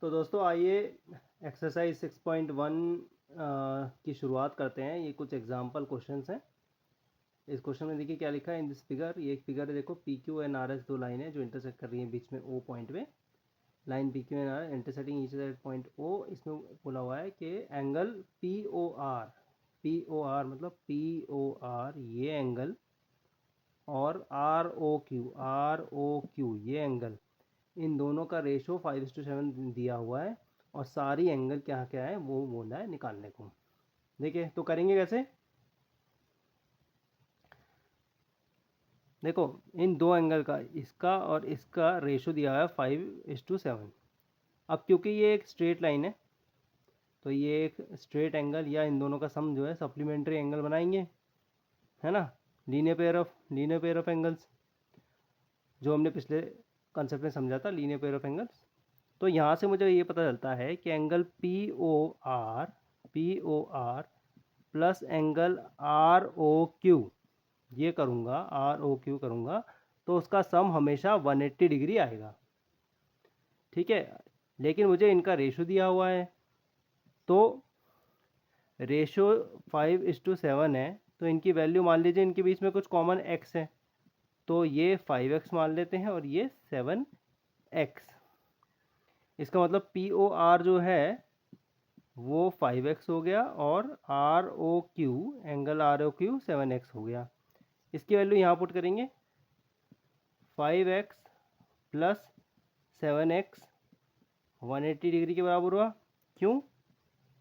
तो दोस्तों आइए एक्सरसाइज 6.1 की शुरुआत करते हैं। ये कुछ एग्जांपल क्वेश्चंस हैं। इस क्वेश्चन में देखिए क्या लिखा है इन दिस फिगर। ये एक फिगर है, देखो P Q and R S दो लाइन है जो इंटरसेक्ट कर रही है बीच में ओ पॉइंट में। Line P Q and R intersecting each other point O. इसमें बोला हुआ है कि एंगल पी ओ आर मतलब पी ओ आर ये एंगल और आर ओ क्यू ये एंगल, इन दोनों का रेशो 5:7 दिया हुआ है और सारी एंगल क्या क्या है वो बोला है निकालने को। देखिए तो करेंगे कैसे। देखो इन दो एंगल का, इसका और इसका रेशो दिया हुआ है 5:7। अब क्योंकि ये एक स्ट्रेट लाइन है तो ये एक स्ट्रेट एंगल या इन दोनों का सम जो है सप्लीमेंट्री एंगल बनाएंगे, है ना। लीनियर पेयर ऑफ एंगल्स जो हमने पिछले कंसेप्ट में समझा था, लीनियर पेयर ऑफ एंगल्स। तो यहाँ से मुझे ये पता चलता है कि angle P O R plus angle R O Q, ये करूँगा आर ओ क्यू करूँगा तो उसका सम हमेशा 180 डिग्री आएगा, ठीक है। लेकिन मुझे इनका रेशो दिया हुआ है तो रेशो 5:7 है, तो इनकी वैल्यू मान लीजिए इनके बीच में कुछ कॉमन x है तो ये 5x मान लेते हैं और ये 7x। इसका मतलब पी ओ आर जो है वो 5x हो गया और R O Q angle R O Q 7x हो गया। इसकी वैल्यू यहाँ पुट करेंगे 5x प्लस 7x 180 डिग्री के बराबर हुआ। क्यों?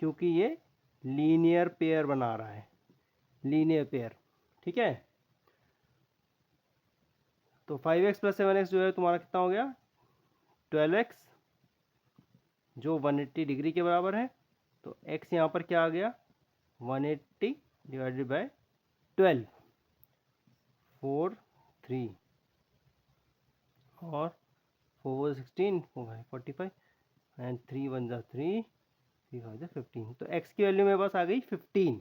क्योंकि ये लीनियर पेयर बना रहा है, लीनियर पेयर, ठीक है। तो 5x प्लस 7x जो है तुम्हारा कितना हो गया 12x जो 180 डिग्री के बराबर है। तो x यहाँ पर क्या आ गया 180 डिवाइडेड बाय 12 4 3 और 4 16 4 45 एंड 3 1 जा 3 3 5 जा 15। तो x की वैल्यू मेरे पास आ गई 15।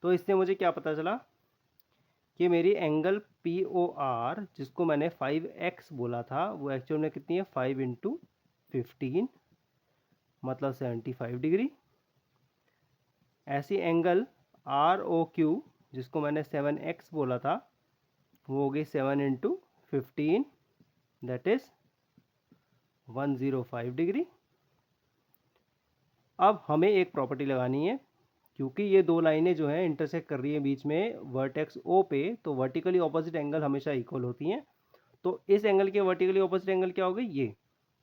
तो इससे मुझे क्या पता चला कि मेरी एंगल पी ओ आर जिसको मैंने 5x बोला था वो एक्चुअल में कितनी है 5 इंटू 15 मतलब 75 डिग्री। ऐसी एंगल आर ओ क्यू जिसको मैंने 7x बोला था वो हो गई 7 इंटू 15 दैट इज 105 डिग्री। अब हमें एक प्रॉपर्टी लगानी है, क्योंकि ये दो लाइनें जो हैं इंटरसेक्ट कर रही हैं बीच में वर्टेक्स ओ पे, तो वर्टिकली ऑपोजिट एंगल हमेशा इक्वल होती हैं। तो इस एंगल के वर्टिकली ऑपोजिट एंगल क्या होगी ये।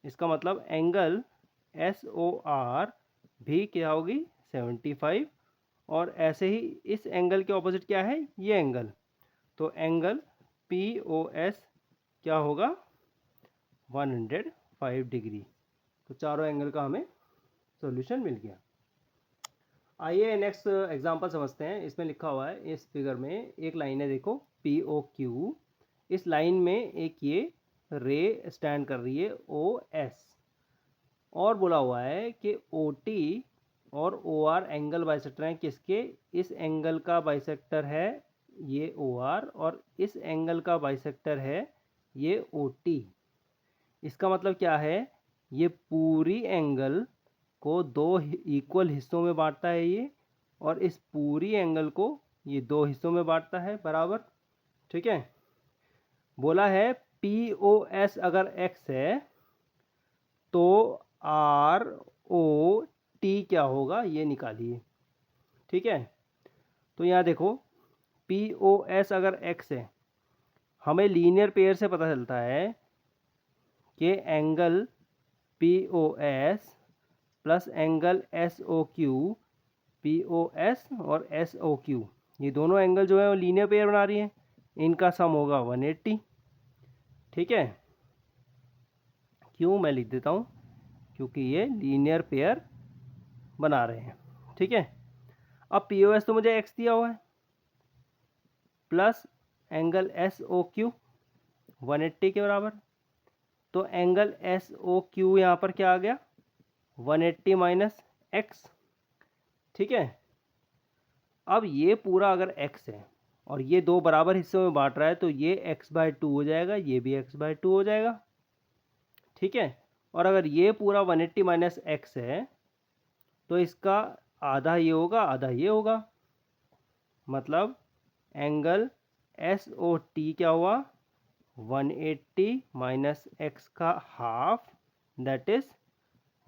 इसका मतलब एंगल एस ओ आर भी क्या होगी 75 और ऐसे ही इस एंगल के ऑपोजिट क्या है ये एंगल। तो एंगल पी ओ एस क्या होगा 105 डिग्री। तो चारों एंगल का हमें सॉल्यूशन मिल गया। आइए नेक्स्ट एग्जांपल समझते हैं। इसमें लिखा हुआ है इस फिगर में एक लाइन है, देखो पी ओ क्यू। इस लाइन में एक ये रे स्टैंड कर रही है ओ एस और बोला हुआ है कि ओ टी और ओ आर एंगल बाइसेक्टर हैं किसके, इस एंगल का बाइसेक्टर है ये ओ आर और इस एंगल का बाइसेक्टर है ये ओ टी। इसका मतलब क्या है, ये पूरी एंगल को दो इक्वल हिस्सों में बांटता है ये, और इस पूरी एंगल को ये दो हिस्सों में बांटता है बराबर, ठीक है। बोला है पी ओ एस अगर x है तो आर ओ टी क्या होगा ये निकालिए, ठीक है। तो यहाँ देखो पी ओ एस अगर x है, हमें लीनियर पेयर से पता चलता है कि angle P O S plus angle S O Q, P O S और एस ओ क्यू ये दोनों एंगल जो है वो लीनियर पेयर बना रही है, इनका सम होगा 180, ठीक है। क्यों मैं लिख देता हूँ, क्योंकि ये लीनियर पेयर बना रहे हैं, ठीक है। अब पी ओ एस तो मुझे एक्स दिया हुआ है plus angle S O Q 180 के बराबर। तो एंगल एस ओ क्यू यहाँ पर क्या आ गया 180 माइनस एक्स, ठीक है। अब ये पूरा अगर x है और ये दो बराबर हिस्सों में बांट रहा है तो ये x/2 हो जाएगा, ये भी x/2 हो जाएगा, ठीक है। और अगर ये पूरा 180 माइनस एक्स है तो इसका आधा ये होगा, आधा ये होगा, मतलब एंगल एस ओ टी क्या हुआ, 180 माइनस एक्स का half, that is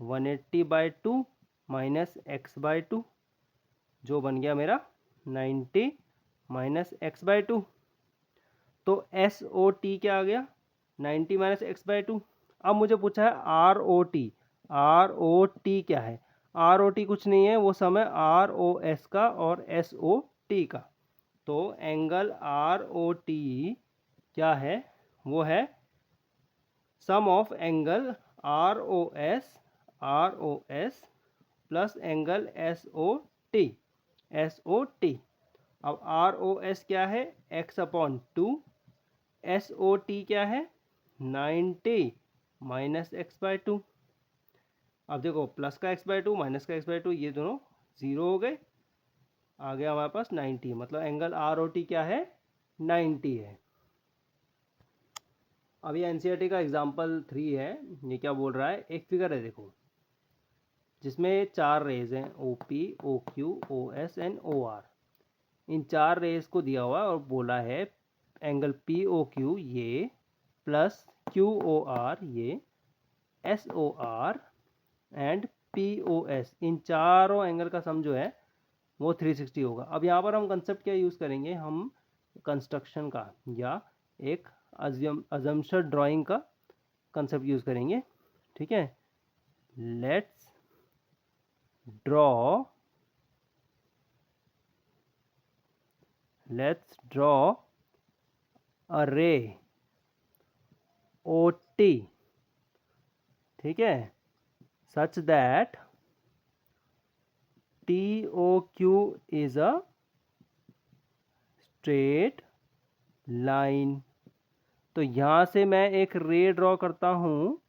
180/2 minus x by two, जो बन गया मेरा 90 माइनस एक्स बाई टू। तो एस ओ टी क्या आ गया, 90 माइनस एक्स बाई टू। अब मुझे पूछा है R O T, R O T क्या है, आर ओ टी कुछ नहीं है, वो सम है आर ओ एस का और एस ओ टी का। तो एंगल आर ओ टी क्या है, वो है sum of angle R O S plus angle S O T, S O T. अब आर ओ एस क्या है, x/2, एस ओ टी क्या है, 90 माइनस एक्स बाई टू। अब देखो प्लस का एक्स बाई टू माइनस का एक्स बाई टू, ये दोनों जीरो हो गए, आ गया हमारे पास 90, मतलब एंगल आर ओ टी क्या है, 90 है। अब ये एनसीईआरटी का एग्जाम्पल 3 है। ये क्या बोल रहा है, एक फिगर है देखो जिसमें 4 रेज हैं, O P, O Q, O S and O R. इन 4 रेज को दिया हुआ है और बोला है एंगल पी ओ क्यू ये प्लस क्यू ओ आर ये, S O R and P O S, इन चारों एंगल का सम जो है वो 360 होगा। अब यहाँ पर हम कंसेप्ट क्या यूज़ करेंगे, हम कंस्ट्रक्शन का या एक अजम्पशन ड्राइंग का कंसेप्ट यूज़ करेंगे। ठीक है, लेट्स ड्रॉ अ रे ओ टी, ठीक है, such that TOQ is a straight line। तो यहाँ से मैं एक रे ड्रॉ करता हूँ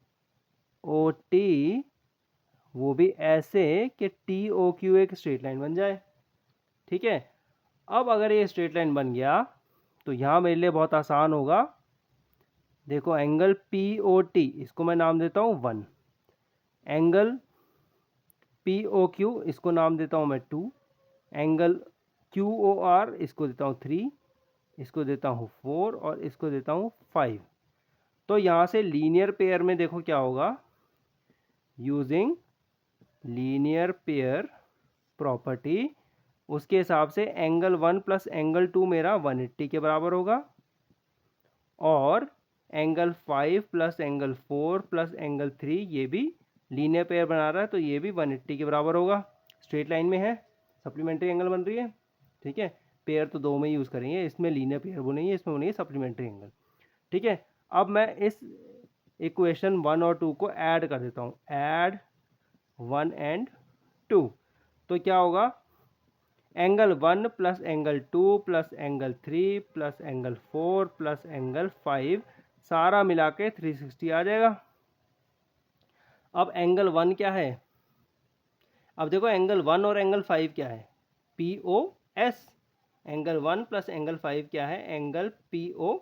OT, वो भी ऐसे कि TOQ एक स्ट्रेट लाइन बन जाए। ठीक है, अब अगर ये स्ट्रेट लाइन बन गया तो यहाँ मेरे लिए बहुत आसान होगा। देखो एंगल POT, इसको मैं नाम देता हूँ 1, एंगल POQ इसको नाम देता हूँ मैं 2, एंगल QOR इसको देता हूँ 3, इसको देता हूँ 4 और इसको देता हूँ 5। तो यहाँ से लीनियर पेयर में देखो क्या होगा, यूजिंग लीनियर पेयर प्रॉपर्टी, उसके हिसाब से एंगल 1 प्लस एंगल 2 मेरा 180 के बराबर होगा, और angle 5 plus angle 4 plus angle 3 ये भी लीनियर पेयर बना रहा है तो ये भी 180 के बराबर होगा। स्ट्रेट लाइन में है, सप्लीमेंट्री एंगल बन रही है। ठीक है, पेयर तो दो में यूज़ करेंगे, इसमें लीनियर पेयर बनेगी, इसमें बनेगी सप्लीमेंट्री एंगल। ठीक है, अब मैं इस इक्वेशन 1 और 2 को ऐड कर देता हूँ, ऐड 1 एंड 2, तो क्या होगा, angle 1 plus angle 2 plus angle 3 plus angle 4 plus angle 5 सारा मिला के 360 आ जाएगा। अब एंगल 1 क्या है, अब देखो एंगल 1 और एंगल 5 क्या है, P O S, angle 1 plus angle 5 क्या है, एंगल पी ओ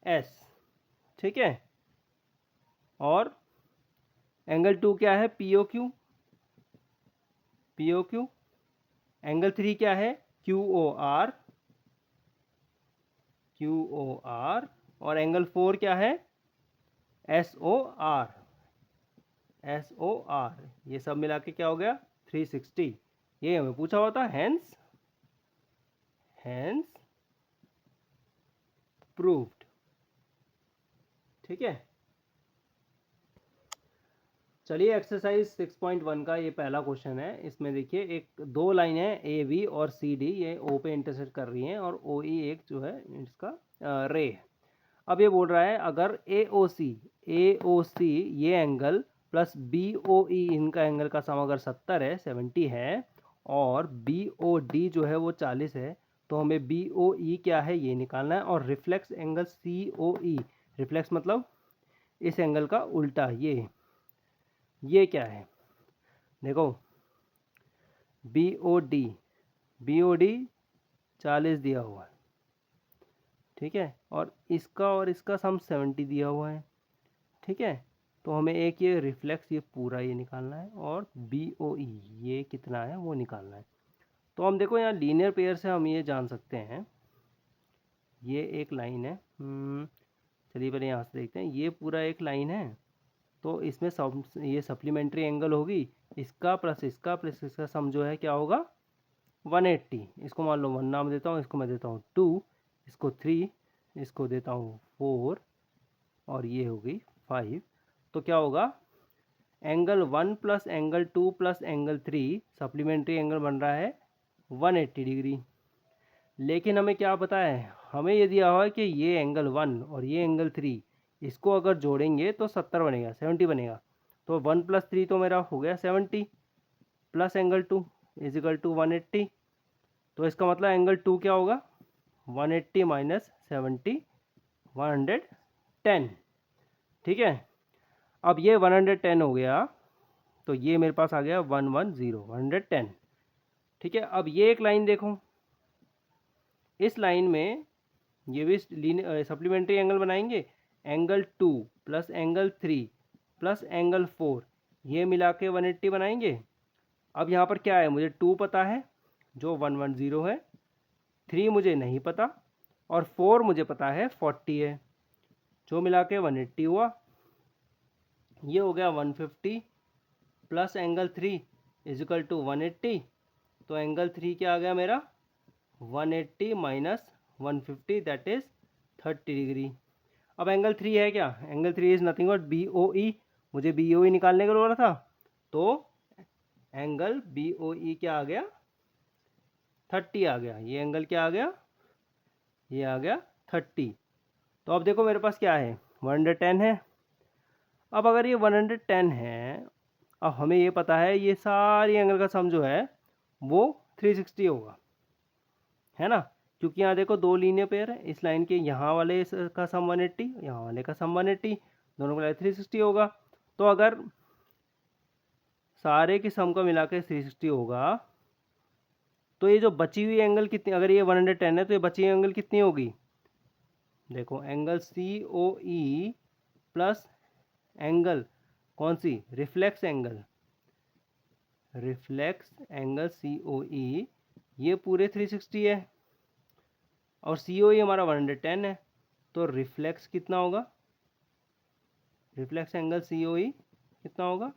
एस। ठीक है, और एंगल 2 क्या है, P O Q, P O Q, angle 3 क्या है, Q O R, Q O R, और एंगल 4 क्या है, S O R, S O R. ये सब मिला के क्या हो गया, 360। ये हमें पूछा हुआ था, हैंस हैंस प्रूव्ड। ठीक है, चलिए एक्सरसाइज 6.1 का ये पहला क्वेश्चन है। इसमें देखिए एक दो लाइन है ए बी और सी डी, ये ओ पे इंटरसेक्ट कर रही हैं और ओ ई एक जो है इसका रे है। अब ये बोल रहा है अगर ए ओ सी ये एंगल प्लस बी ओ ई इनका एंगल का सम अगर 70 है, 70 है, और बी ओ डी जो है वो 40 है, तो हमें बी ओ ई क्या है ये निकालना है। और रिफ्लेक्स एंगल सी ओ ई, रिफ्लेक्स मतलब इस एंगल का उल्टा, ये क्या है, देखो बी ओ डी 40 दिया हुआ है, ठीक है, और इसका सम 70 दिया हुआ है। ठीक है, तो हमें एक ये रिफ्लेक्स ये पूरा ये निकालना है और BOE ये कितना है वो निकालना है। तो हम देखो यहाँ लीनियर पेयर से हम ये जान सकते हैं, ये एक लाइन है, चलिए पहले यहाँ से देखते हैं, ये पूरा एक लाइन है, तो इसमें सब ये सप्लीमेंट्री एंगल होगी, इसका प्लस इसका सम जो है क्या होगा 180। इसको मान लो 1 नाम देता हूँ, इसको मैं देता हूँ 2, इसको 3, इसको देता हूँ 4 और ये होगी 5। तो क्या होगा angle 1 plus angle 2 plus angle 3 supplementary angle बन रहा है 180 डिग्री। लेकिन हमें क्या पता है, हमें ये दिया हुआ है कि ये एंगल 1 और ये एंगल 3 इसको अगर जोड़ेंगे तो 70 बनेगा, 70 बनेगा। तो 1 प्लस 3 तो मेरा हो गया 70 plus angle 2 is equal to 180। तो इसका मतलब एंगल 2 क्या होगा 180 माइनस 70 110। ठीक है, अब ये 110 हो गया, तो ये मेरे पास आ गया 110 110। ठीक है, अब ये एक लाइन देखो, इस लाइन में ये भी सप्लीमेंट्री एंगल बनाएंगे, angle 2 plus angle 3 plus angle 4 ये मिला के 180 बनाएंगे। अब यहाँ पर क्या है, मुझे 2 पता है जो 110 है, 3 मुझे नहीं पता और 4 मुझे पता है 40 है, जो मिला के 180 हुआ। ये हो गया 150 plus angle 3 is equal to 180। तो एंगल 3 क्या आ गया मेरा 180 माइनस 150 दैट इज 30 डिग्री। अब एंगल 3 है क्या, angle 3 is nothing but BOE, मुझे BOE निकालने का बोला था, तो एंगल BOE क्या आ गया 30 आ गया। ये एंगल क्या आ गया, ये आ गया 30। तो अब देखो मेरे पास क्या है 110 है। अब अगर ये 110 है, अब हमें ये पता है ये सारी एंगल का सम जो है वो 360 होगा, है ना, क्योंकि यहाँ देखो दो लीनियर पेयर है, इस लाइन के यहाँ वाले का सम 180, यहाँ वाले का सम 180, दोनों का 360 होगा। तो अगर सारे की सम का मिला के 360 होगा, तो ये जो बची हुई एंगल कितनी, अगर ये 110 है तो ये बची हुई एंगल कितनी होगी, देखो एंगल COE प्लस एंगल कौन सी reflex angle, reflex angle COE ये पूरे 360 है और COE हमारा 110 है, तो रिफ्लेक्स कितना होगा, रिफ्लेक्स एंगल COE कितना होगा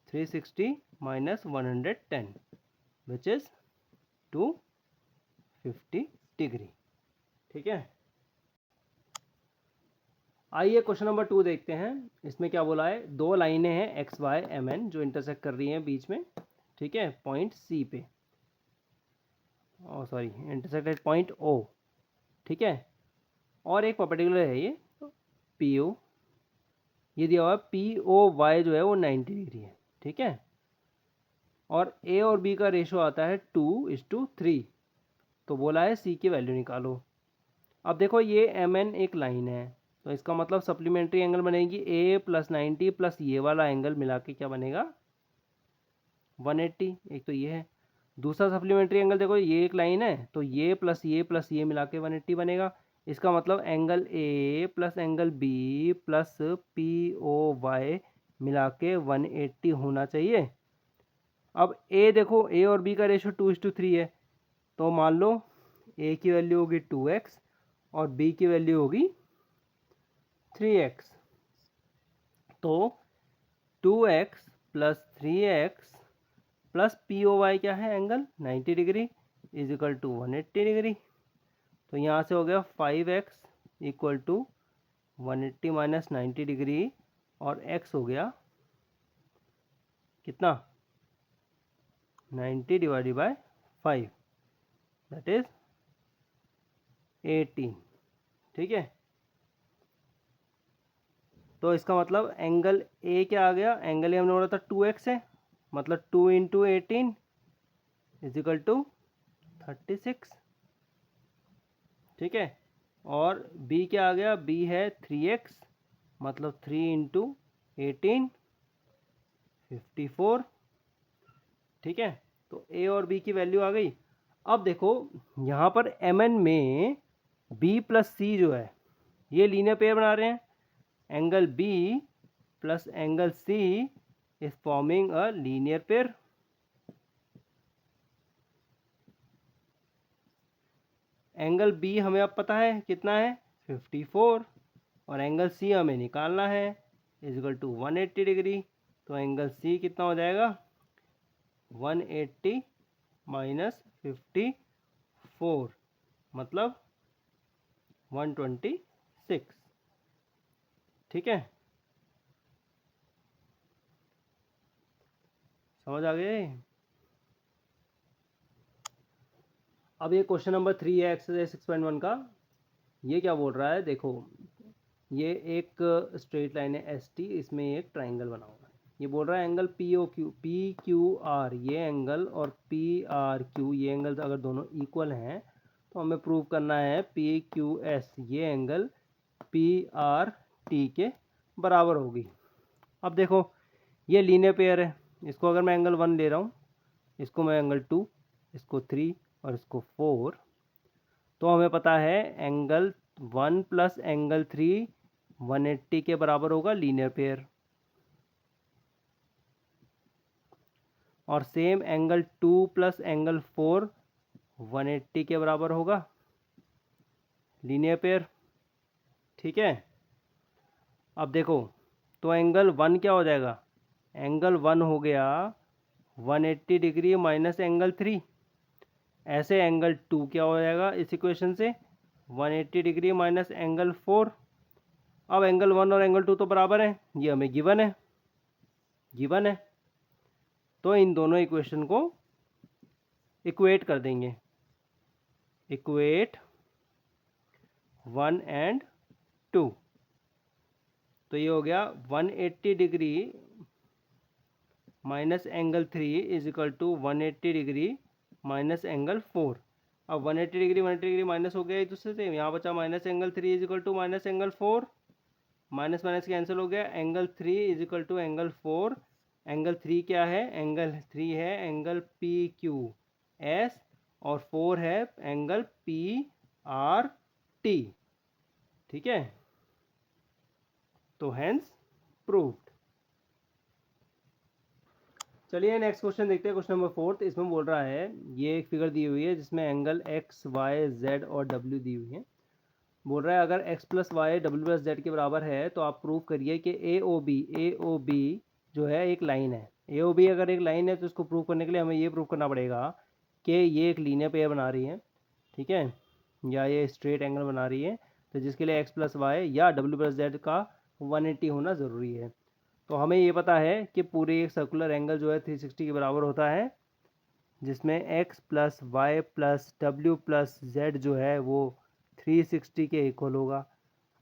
360 माइनस 110 विच इज 250 डिग्री। ठीक है, आइए क्वेश्चन नंबर 2 देखते हैं। इसमें क्या बोला है, दो लाइनें हैं XY MN जो इंटरसेक्ट कर रही हैं बीच में, ठीक है, पॉइंट C पे, sorry intersect at point O, ठीक है, और एक पर्टिकुलर है ये PO, ये दिया हुआ है POY जो है वो 90 डिग्री है, ठीक है, और A और B का रेशो आता है 2:3, तो बोला है C की वैल्यू निकालो। अब देखो ये MN एक लाइन है, तो इसका मतलब सप्लीमेंट्री एंगल बनेगी A प्लस 90 प्लस ये वाला एंगल मिला के क्या बनेगा 180, एक तो ये है। दूसरा सप्लीमेंट्री एंगल देखो ये एक लाइन है, तो ये प्लस ये मिला के 180 बनेगा। इसका मतलब angle A plus angle B plus POY मिला के 180 होना चाहिए। अब A देखो A और B का रेशो 2:3 है, तो मान लो A की वैल्यू होगी 2x और B की वैल्यू होगी 3x, तो 2x plus 3x plus POY क्या है angle 90 degree is equal to 180 degree. तो यहाँ से हो गया 5x equal to 180 minus 90 degree और x हो गया कितना 90 डिवाइडेड बाय 5 दैट इज 18, ठीक है। तो इसका मतलब एंगल A क्या आ गया, एंगल A हमने बोला था 2x है, मतलब 2 इंटू 18 इज इक्वल टू 36, ठीक है, और B क्या आ गया, B है 3x, मतलब 3 इंटू 18 54, ठीक है। तो A और B की वैल्यू आ गई। अब देखो यहाँ पर MN में B प्लस C जो है ये लीनियर पेयर बना रहे हैं, angle B plus angle C is forming a linear pair. Angle B हमें अब पता है कितना है 54 और एंगल सी हमें निकालना है इज इक्वल टू 180 डिग्री। तो एंगल सी कितना हो जाएगा 180 माइनस 54 मतलब 126। ठीक है, समझ आ गए। अब ये क्वेश्चन नंबर 3 है एक्सरसाइज 6.1 का। ये क्या बोल रहा है देखो, ये एक स्ट्रेट लाइन है एस टी, इसमें एक ट्राइंगल बना हुआ है। ये बोल रहा है angle P O Q, P Q R ये एंगल और पी आर क्यू ये एंगल अगर दोनों इक्वल हैं तो हमें प्रूव करना है पी क्यू एस ये एंगल पी आर टी के बराबर होगी। अब देखो ये लीनियर पेयर है, इसको अगर मैं एंगल 1 ले रहा हूँ, इसको मैं एंगल 2, इसको 3 और इसको 4, तो हमें पता है एंगल 1 प्लस एंगल 3 180 के बराबर होगा लीनियर पेयर। और सेम एंगल 2 प्लस एंगल 4 180 के बराबर होगा लीनियर पेयर। ठीक है, अब देखो तो एंगल 1 क्या हो जाएगा, एंगल 1 हो गया 180 डिग्री माइनस एंगल 3। ऐसे एंगल 2 क्या हो जाएगा इस इक्वेशन से 180 डिग्री माइनस एंगल 4। अब एंगल 1 और एंगल 2 तो बराबर है, ये हमें गिवन है, तो इन दोनों इक्वेशन को इक्वेट कर देंगे, इक्वेट 1 एंड 2। तो ये हो गया 180 degree minus angle 3 is equal to 180 degree minus angle 4। अब 180 डिग्री माइनस हो गया एक दूसरे से, यहाँ बचा minus angle 3 is equal to minus angle 4, minus minus cancel हो गया, angle 3 is equal to angle 4। Angle 3 क्या है, एंगल 3 है एंगल पी क्यू एस और 4 है एंगल पी आर टी। ठीक है, तो हेंस प्रूव्ड। चलिए नेक्स्ट क्वेश्चन देखते हैं, क्वेश्चन नंबर 4। इसमें बोल रहा है ये एक फिगर दी हुई है जिसमें एंगल एक्स वाई जेड और डब्ल्यू दी हुई है। बोल रहा है अगर x plus Y W plus Z के बराबर है तो आप प्रूव करिए कि ए ओ बी जो है एक लाइन है। ए ओ बी अगर एक लाइन है तो इसको प्रूव करने के लिए हमें ये प्रूव करना पड़ेगा कि ये एक लीनियर पेयर बना रही है। ठीक है, या ये स्ट्रेट एंगल बना रही है, तो जिसके लिए x प्लस वाई या डब्ल्यू प्लस जेड का 180 होना ज़रूरी है। तो हमें ये पता है कि पूरे एक सर्कुलर एंगल जो है 360 के बराबर होता है, जिसमें x plus Y plus W plus Z जो है वो 360 के इक्वल होगा।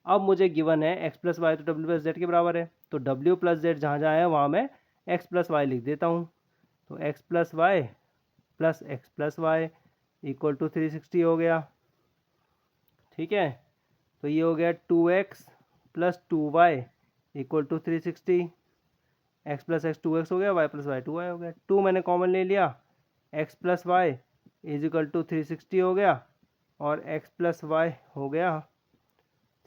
अब मुझे गिवन है x प्लस वाई तो डब्ल्यू प्लस जेड के बराबर है, तो डब्ल्यू प्लस जेड जहाँ जहाँ है वहाँ मैं x प्लस वाई लिख देता हूँ। तो x plus Y equal to 360 हो गया। ठीक है, तो ये हो गया 2x plus 2y equal to 360। x plus x 2x हो गया, y प्लस वाई 2y हो गया। 2 मैंने कॉमन ले लिया, x plus Y is equal to 360 हो गया और x प्लस वाई हो गया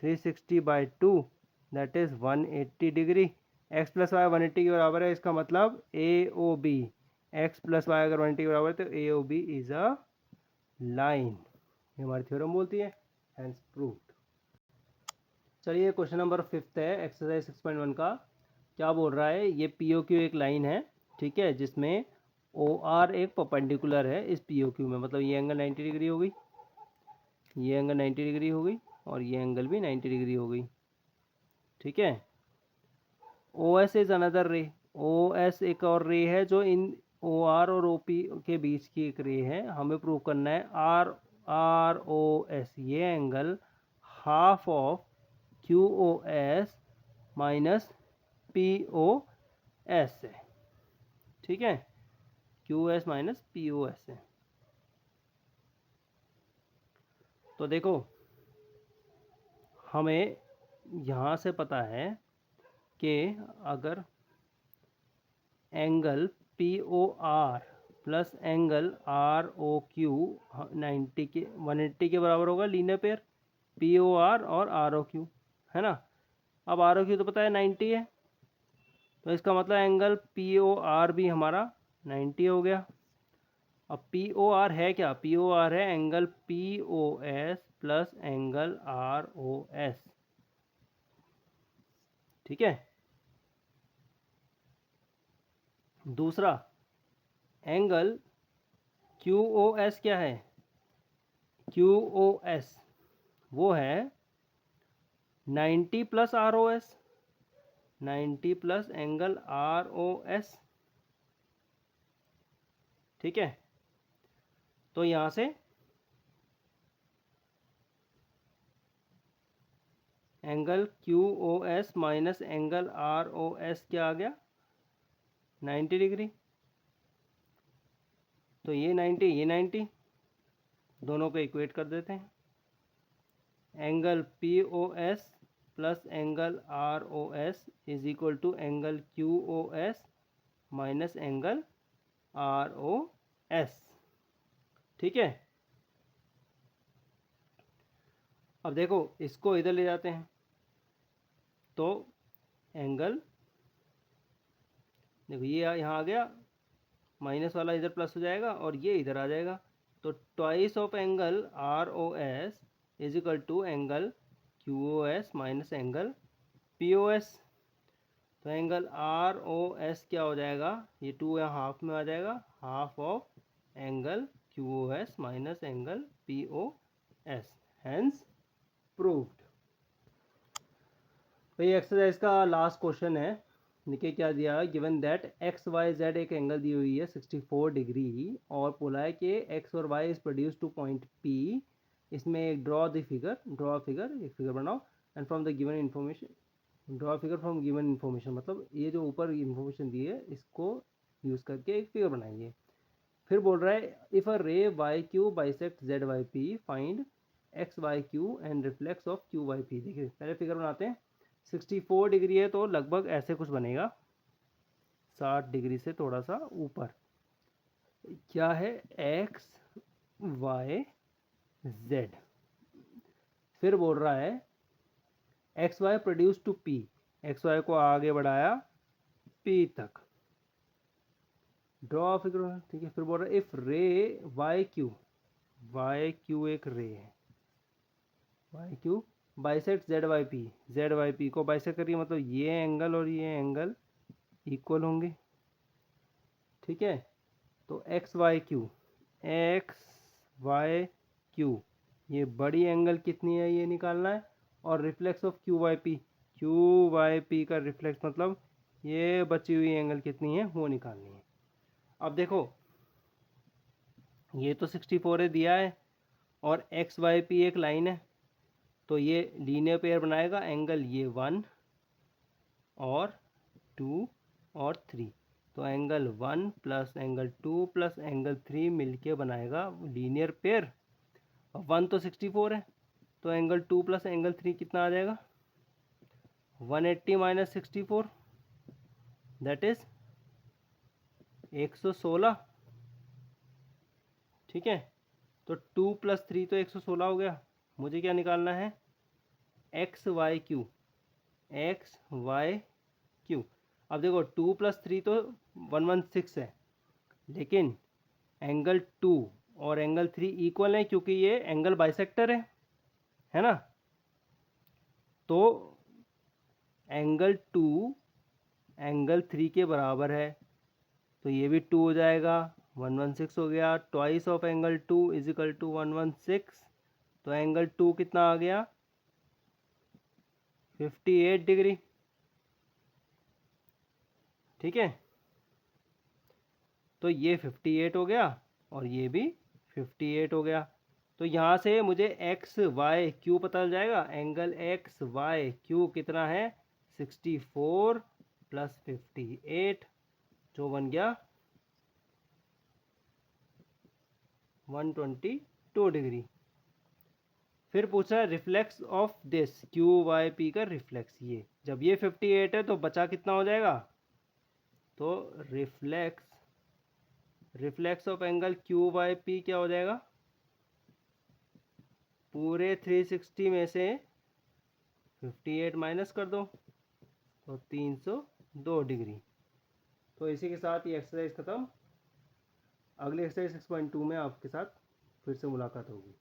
360 by 2 that is 180 degree. x plus Y 180 के बराबर है, इसका मतलब A O B, X plus Y अगर 180 के बराबर है तो A O B is a line. ये हमारी थ्योरम बोलती है, हेंस प्रूव्ड। चलिए क्वेश्चन नंबर 5 है एक्सरसाइज 6.1 का। क्या बोल रहा है, ये पी ओ क्यू एक लाइन है, ठीक है, जिसमें ओ आर एक परपेंडिकुलर है इस पी ओ क्यू में, मतलब ये एंगल 90 डिग्री हो गई, ये एंगल 90 डिग्री हो गई और ये एंगल भी 90 डिग्री हो गई। ठीक है, ओ एस इज अनदर रे, ओ एस एक और रे है जो इन ओ आर और ओ पी के बीच की एक रे है। हमें प्रूव करना है आर आर ओ एस ये angle half of Q O S minus P O S है। ठीक है, Q S minus P O S है। तो देखो हमें यहाँ से पता है कि अगर angle P O R plus angle R O Q 90 के 180 के बराबर होगा linear pair P O R और आर ओ क्यू, है ना। अब आर ओ क्यू तो पता है 90 है, तो इसका मतलब एंगल पी ओ आर भी हमारा 90 हो गया। अब पी ओ आर है क्या? पी ओ आर है angle P O S plus angle R O S. ठीक है। दूसरा एंगल क्यू ओ एस क्या है? क्यू ओ एस वो है 90 plus R O S, 90 plus angle R O S. ठीक है। तो यहां से angle Q O S minus angle R O S क्या आ गया? 90 डिग्री। तो ये 90 ये 90, दोनों को इक्वेट कर देते हैं। Angle P O S plus angle R O S is equal to angle Q O S minus angle R O S. ठीक है। अब देखो इसको इधर ले जाते हैं, तो एंगल देखो ये यहाँ आ गया, माइनस वाला इधर प्लस हो जाएगा और ये इधर आ जाएगा। तो twice of angle R O S is equal to angle Q O S minus angle P O S. तो एंगल आर ओ एस क्या हो जाएगा? ये 2 यहाँ हाफ में आ जाएगा, half of angle Q O S minus angle P O S, hence proved. तो ये एक्सरसाइज का लास्ट क्वेश्चन है। देखिए क्या दिया है, given that X Y Z एक एंगल दी हुई है 64 डिग्री और बोला है कि एक्स और Y is produce to point P. इसमें एक ड्रॉ फिगर एक फिगर बनाओ and from the given information draw figure from given information, मतलब ये जो ऊपर इन्फॉर्मेशन दी है इसको यूज़ करके एक फिगर बनाइए। फिर बोल रहा है if a ray Y Q bisect Z Y P find X Y Q and reflex of Q Y P. देखिए पहले फिगर बनाते हैं। 64 डिग्री है तो लगभग ऐसे कुछ बनेगा, 60 डिग्री से थोड़ा सा ऊपर। क्या है? X Y Z. फिर बोल रहा है X Y produce to P, X Y को आगे बढ़ाया पी तक, ड्रॉ फिगर। ठीक है। फिर बोल रहा है इफ रे वाई क्यू एक रे है, Y Q bisect Z Y P को बाइसेक्ट करिए, मतलब ये एंगल और ये एंगल इक्वल होंगे। ठीक है। तो एक्स वाई क्यू ये बड़ी एंगल कितनी है ये निकालना है, और reflex of Q Y P का रिफ्लेक्स मतलब ये बची हुई एंगल कितनी है वो निकालनी है। अब देखो ये तो 64 है दिया है और एक्स वाई पी एक लाइन है, तो ये लीनियर पेयर बनाएगा एंगल ये 1 और 2 और 3। तो angle 1 plus angle 2 plus angle 3 मिलके बनाएगा लीनियर पेयर। और 1 तो 64 है, तो एंगल 2 प्लस एंगल 3 कितना आ जाएगा? 180 माइनस 64 दैट इज 116। ठीक है। तो 2 प्लस 3 तो 116 हो गया। मुझे क्या निकालना है? X Y Q. अब देखो 2 प्लस 3 तो 116 है, लेकिन एंगल 2 और एंगल 3 इक्वल है क्योंकि ये एंगल बाइसेक्टर है ना। तो एंगल 2 एंगल 3 के बराबर है, तो ये भी 2 हो जाएगा, 116 हो गया। Twice of angle 2 is equal to 116। तो एंगल 2 कितना आ गया? 58 डिग्री। ठीक है। तो ये 58 हो गया और ये भी 58 हो गया। तो यहाँ से मुझे एक्स वाई क्यू पता चल जाएगा। एंगल एक्स वाई क्यू कितना है? 64 प्लस 58 जो बन गया 122 डिग्री। फिर पूछा reflex of this Q Y P का रिफ्लेक्स। ये जब ये 58 है तो बचा कितना हो जाएगा? तो reflex of angle Q Y P क्या हो जाएगा? पूरे 360 में से 58 माइनस कर दो तो 302 डिग्री। तो इसी के साथ ये एक्सरसाइज ख़त्म। अगली एक्सरसाइज 6.2 में आपके साथ फिर से मुलाकात होगी।